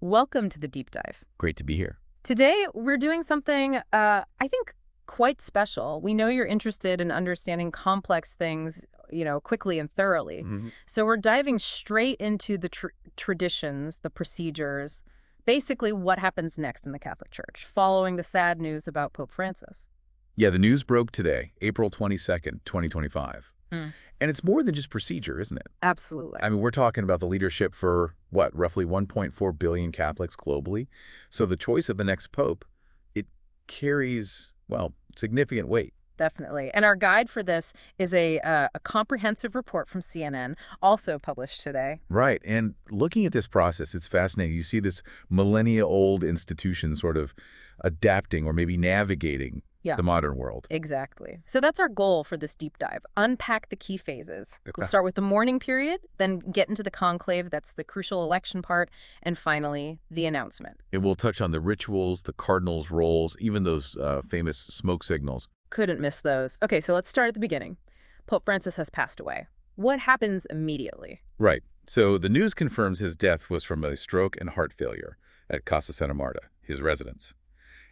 Welcome to the deep dive. Great to be here. Today, we're doing something I think quite special. We know you're interested in understanding complex things, quickly and thoroughly. Mhm. So we're diving straight into the traditions, the procedures, basically what happens next in the Catholic Church, following the sad news about Pope Francis. Yeah, the news broke today, April 22nd, 2025. Mm. And it's more than just procedure, isn't it? Absolutely. I mean, we're talking about the leadership for, what, roughly 1.4 billion Catholics globally. So the choice of the next pope, it carries, well, significant weight. Definitely. And our guide for this is a comprehensive report from CNN, also published today. Right. And looking at this process, it's fascinating. You see this millennia-old institution sort of adapting or maybe navigating Yeah. the modern world. Exactly. So that's our goal for this deep dive. Unpack the key phases. Okay. We'll start with the mourning period, then get into the conclave, that's the crucial election part, and finally, the announcement. And we'll touch on the rituals, the cardinals' roles, even those famous smoke signals. Couldn't miss those. Okay, so let's start at the beginning. Pope Francis has passed away. What happens immediately? Right. So the news confirms his death was from a stroke and heart failure at Casa Santa Marta, his residence.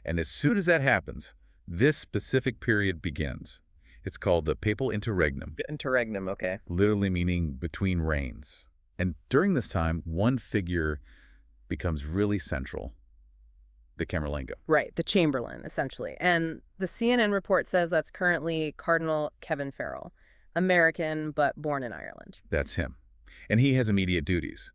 And as soon as that happens, this specific period begins. It's called the papal interregnum, Interregnum, okay. literally meaning between reigns. And during this time, one figure becomes really central, the Camerlengo. Right, the Chamberlain, essentially. And the CNN report says that's currently Cardinal Kevin Farrell, American but born in Ireland. That's him. And he has immediate duties.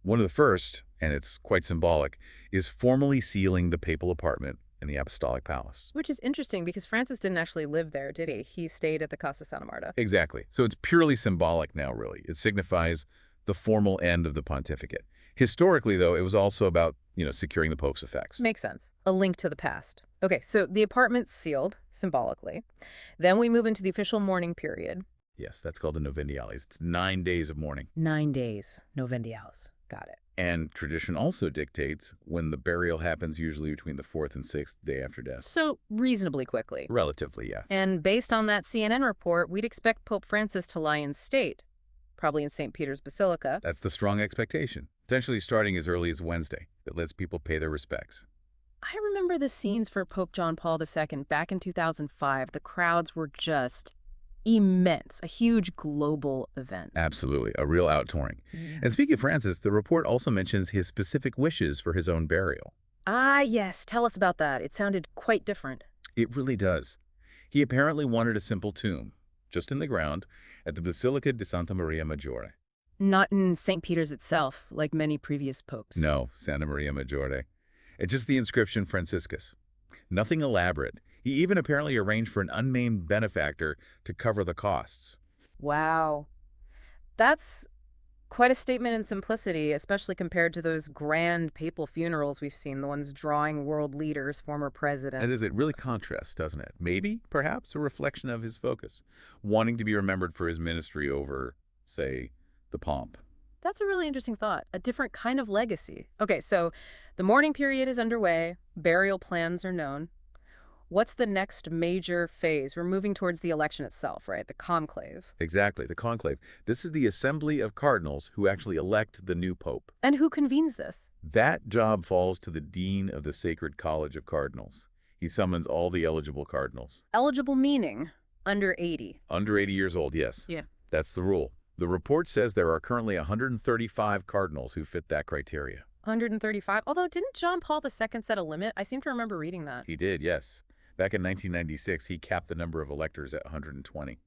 One of the first, and it's quite symbolic, is formally sealing the papal apartment in the Apostolic Palace. Which is interesting because Francis didn't actually live there, did he? He stayed at the Casa Santa Marta. Exactly. So it's purely symbolic now, really. It signifies the formal end of the pontificate. Historically, though, it was also about, securing the Pope's effects. Makes sense. A link to the past. Okay, so the apartment's sealed, symbolically. Then we move into the official mourning period. Yes, that's called the Novendiales. It's 9 days of mourning. 9 days. Novendiales. Got it. And tradition also dictates when the burial happens, usually between the 4th and 6th day after death. So reasonably quickly. Relatively, yeah. And based on that CNN report, we'd expect Pope Francis to lie in state, probably in St. Peter's Basilica. That's the strong expectation, potentially starting as early as Wednesday. That lets people pay their respects. I remember the scenes for Pope John Paul II back in 2005. The crowds were just immense, a huge global event. Absolutely, a real outpouring. And speaking of Francis, the report also mentions his specific wishes for his own burial. Ah, yes. Tell us about that. It sounded quite different. It really does. He apparently wanted a simple tomb, just in the ground, at the Basilica di Santa Maria Maggiore. Not in St. Peter's itself, like many previous popes. No, Santa Maria Maggiore. It's just the inscription Franciscus. Nothing elaborate. He even apparently arranged for an unnamed benefactor to cover the costs. Wow. That's quite a statement in simplicity, especially compared to those grand papal funerals we've seen, the ones drawing world leaders, former presidents. It really contrasts, doesn't it? Maybe, perhaps, a reflection of his focus, wanting to be remembered for his ministry over, say, the pomp. That's a really interesting thought. A different kind of legacy. Okay, so the mourning period is underway. Burial plans are known. What's the next major phase? We're moving towards the election itself, right? The conclave. Exactly, the conclave. This is the assembly of cardinals who actually elect the new pope. And who convenes this? That job falls to the dean of the Sacred College of Cardinals. He summons all the eligible cardinals. Eligible meaning under 80. Under 80 years old, yes. Yeah. That's the rule. The report says there are currently 135 cardinals who fit that criteria. 135? Although, didn't John Paul II set a limit? I seem to remember reading that. He did, yes. Back in 1996, he capped the number of electors at 120.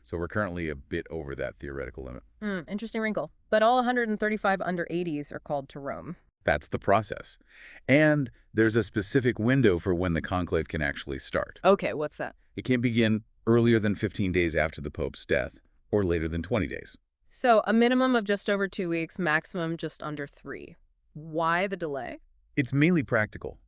So we're currently a bit over that theoretical limit. Interesting wrinkle. But all 135 under 80s are called to Rome. That's the process. And there's a specific window for when the conclave can actually start. Okay, what's that? It can begin earlier than 15 days after the Pope's death, or later than 20 days. So a minimum of just over 2 weeks, maximum just under 3. Why the delay? It's mainly practical.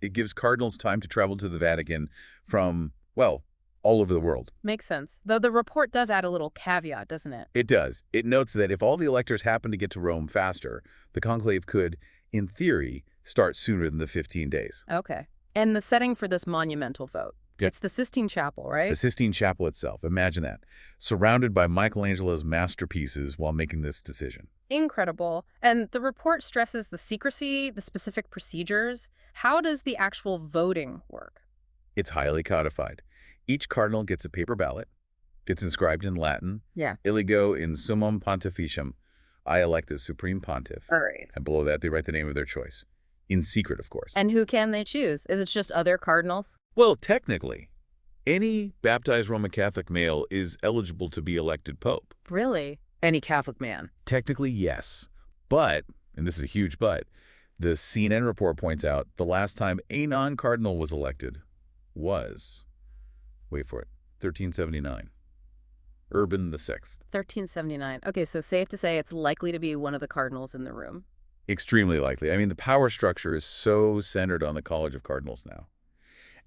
It gives cardinals time to travel to the Vatican from, well, all over the world. Makes sense. Though the report does add a little caveat, doesn't it? It does. It notes that if all the electors happen to get to Rome faster, the conclave could, in theory, start sooner than the 15 days. Okay. And the setting for this monumental vote? Yeah. It's the Sistine Chapel, The right? Sistine Chapel itself, imagine that, surrounded by Michelangelo's masterpieces while making this decision. Incredible. And the report stresses the secrecy, the specific procedures. How does the actual voting work? It's highly codified. Each cardinal gets a paper ballot. It's inscribed in Latin, Yeah. Iligo in summum pontificem, I elect as supreme pontiff. All right. And below that, they write the name of their choice. In secret, of course. And who can they choose? Is it just other cardinals? Well, technically, any baptized Roman Catholic male is eligible to be elected pope. Really? Any Catholic man. Technically, yes. But, and this is a huge but, the CNN report points out the last time a non-cardinal was elected was, wait for it, 1379. Urban VI. 1379. Okay, so safe to say it's likely to be one of the cardinals in the room. Extremely likely. I mean, the power structure is so centered on the College of Cardinals now.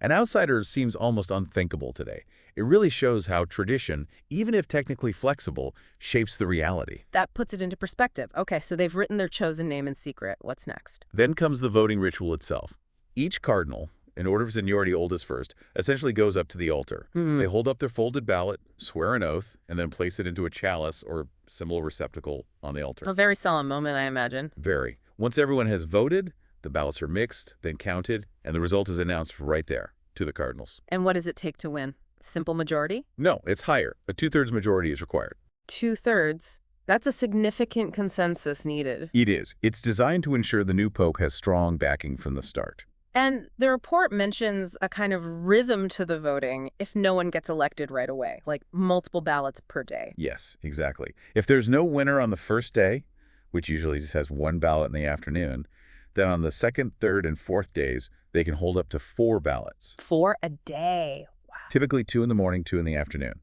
An outsider seems almost unthinkable today. It really shows how tradition, even if technically flexible, shapes the reality. That puts it into perspective. Okay, so they've written their chosen name in secret. What's next? Then comes the voting ritual itself. Each cardinal, in order of seniority oldest first, essentially goes up to the altar. They hold up their folded ballot, swear an oath, and then place it into a chalice or similar receptacle on the altar. A very solemn moment, I imagine. Very. Once everyone has voted, the ballots are mixed, then counted, and the result is announced right there to the cardinals. And what does it take to win? Simple majority? No, it's higher. A two-thirds majority is required. 2/3? That's a significant consensus needed. It is. It's designed to ensure the new pope has strong backing from the start. And the report mentions a kind of rhythm to the voting if no one gets elected right away, like multiple ballots per day. Yes, exactly. If there's no winner on the first day, which usually just has one ballot in the afternoon, then on the second, third, and fourth days, they can hold up to 4 ballots. 4 a day. Wow. Typically 2 in the morning, 2 in the afternoon.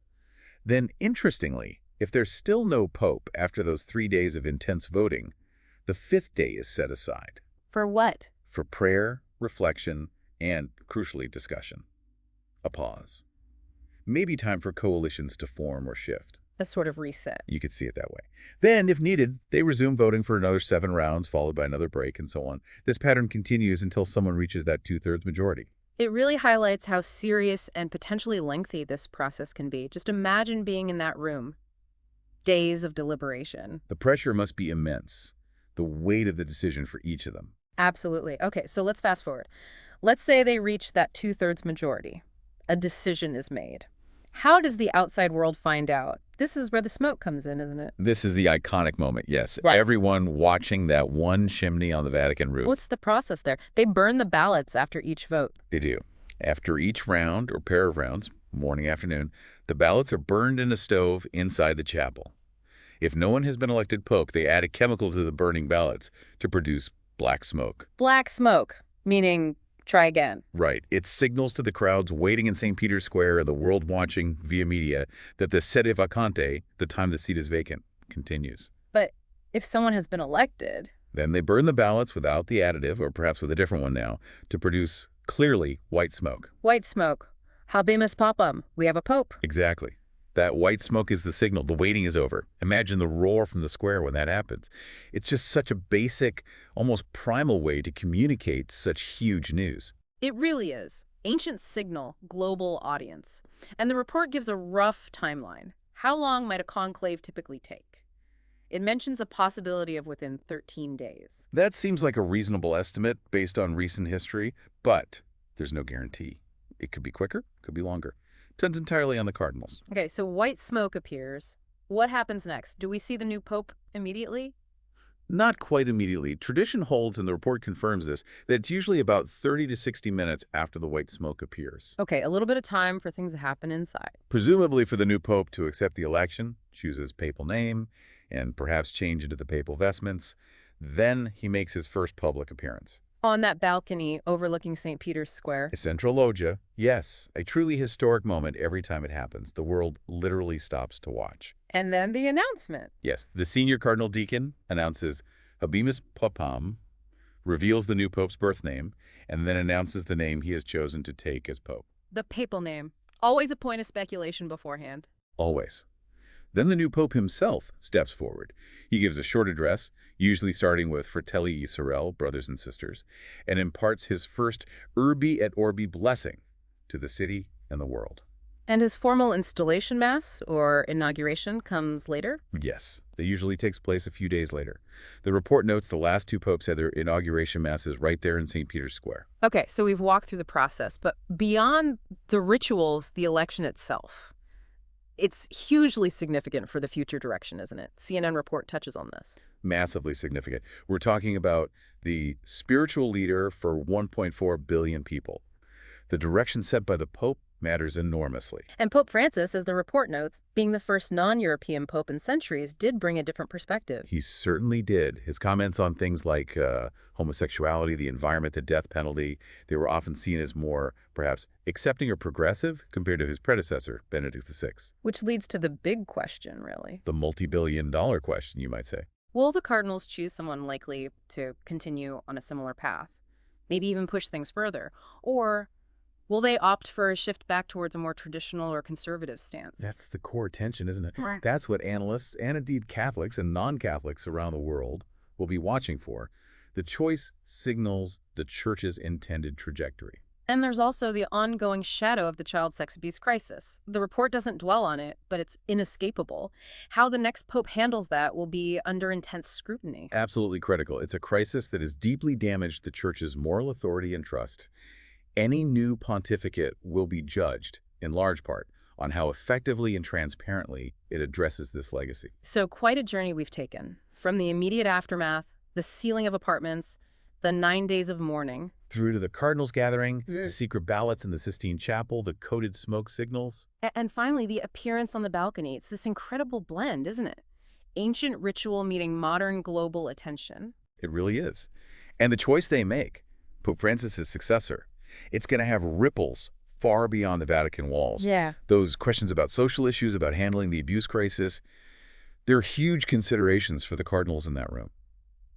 Then, interestingly, if there's still no pope after those 3 days of intense voting, the 5th day is set aside For what? for prayer, reflection, and, crucially, discussion. A pause. Maybe time for coalitions to form or shift. A sort of reset. You could see it that way. Then, if needed, they resume voting for another 7 rounds, followed by another break, and so on. This pattern continues until someone reaches that two-thirds majority. It really highlights how serious and potentially lengthy this process can be. Just imagine being in that room. Days of deliberation. The pressure must be immense, the weight of the decision for each of them. Absolutely. Okay, so let's fast forward. Let's say they reach that 2/3 majority. A decision is made. How does the outside world find out? This is where the smoke comes in, isn't it? This is the iconic moment, yes. Right. Everyone watching that one chimney on the Vatican roof. What's the process there? They burn the ballots after each vote. They do. After each round or pair of rounds, morning, afternoon, the ballots are burned in a stove inside the chapel. If no one has been elected pope, they add a chemical to the burning ballots to produce black smoke. Black smoke, meaning try again. Right. It signals to the crowds waiting in St. Peter's Square and the world watching via media that the sede vacante, the time the seat is vacant, continues. But if someone has been elected, Then they burn the ballots without the additive, or perhaps with a different one now, to produce clearly white smoke. white smoke. Habemus papam. We have a pope. Exactly. That white smoke is the signal. The waiting is over. Imagine the roar from the square when that happens. It's just such a basic, almost primal way to communicate such huge news. It really is. Ancient signal, global audience. And the report gives a rough timeline. How long might a conclave typically take? It mentions a possibility of within 13 days. That seems like a reasonable estimate based on recent history, but there's no guarantee. It could be quicker, could be longer. Depends entirely on the cardinals. Okay, so white smoke appears. What happens next? Do we see the new pope immediately? Not quite immediately. Tradition holds, and the report confirms this, that it's usually about 30 to 60 minutes after the white smoke appears. Okay, a little bit of time for things to happen inside. Presumably for the new pope to accept the election, choose his papal name, and perhaps change into the papal vestments. Then he makes his first public appearance. On that balcony overlooking St. Peter's Square. A central loggia, yes, a truly historic moment every time it happens. The world literally stops to watch. And then the announcement. Yes, the senior cardinal deacon announces Habemus Papam, reveals the new pope's birth name, and then announces the name he has chosen to take as pope. The papal name. Always a point of speculation beforehand. Always. Then the new pope himself steps forward. He gives a short address, usually starting with Fratelli Israel, brothers and sisters, and imparts his first urbi et orbi blessing to the city and the world. And his formal installation mass, or inauguration, comes later? Yes, it usually takes place a few days later. The report notes the last two popes had their inauguration masses right there in St. Peter's Square. Okay, so we've walked through the process, but beyond the rituals, the election itself, it's hugely significant for the future direction, isn't it? CNN report touches on this. Massively significant. We're talking about the spiritual leader for 1.4 billion people. The direction set by the Pope matters enormously. And Pope Francis, as the report notes, being the first non-European pope in centuries, did bring a different perspective. He certainly did. His comments on things like homosexuality, the environment, the death penalty, they were often seen as more, perhaps, accepting or progressive compared to his predecessor, Benedict XVI. Which leads to the big question, really. The multi-billion-dollar question, you might say. Will the cardinals choose someone likely to continue on a similar path? Maybe even push things further? Or will they opt for a shift back towards a more traditional or conservative stance? That's the core tension, isn't it? Right. That's what analysts and indeed Catholics and non-Catholics around the world will be watching for. The choice signals the Church's intended trajectory. And there's also the ongoing shadow of the child sex abuse crisis. The report doesn't dwell on it, but it's inescapable. How the next pope handles that will be under intense scrutiny. Absolutely critical. It's a crisis that has deeply damaged the Church's moral authority and trust. Any new pontificate will be judged, in large part, on how effectively and transparently it addresses this legacy. So quite a journey we've taken. From the immediate aftermath, the sealing of apartments, the 9 days of mourning. Through to the Cardinals gathering, the secret ballots in the Sistine Chapel, the coded smoke signals. And finally, the appearance on the balcony. It's this incredible blend, isn't it? Ancient ritual meeting modern global attention. It really is. And the choice they make, Pope Francis' successor, it's going to have ripples far beyond the Vatican walls. Yeah. Those questions about social issues, about handling the abuse crisis, they're huge considerations for the cardinals in that room.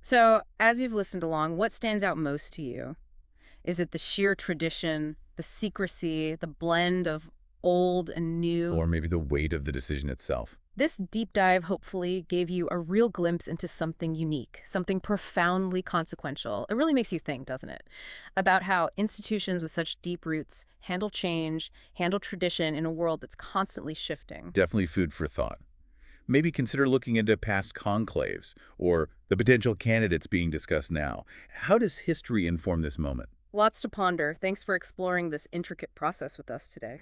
So, as you've listened along, what stands out most to you? Is it the sheer tradition, the secrecy, the blend of old and new? Or maybe the weight of the decision itself. This deep dive hopefully gave you a real glimpse into something unique, something profoundly consequential. It really makes you think, doesn't it? About how institutions with such deep roots handle change, handle tradition in a world that's constantly shifting. Definitely food for thought. Maybe consider looking into past conclaves or the potential candidates being discussed now. How does history inform this moment? Lots to ponder. Thanks for exploring this intricate process with us today.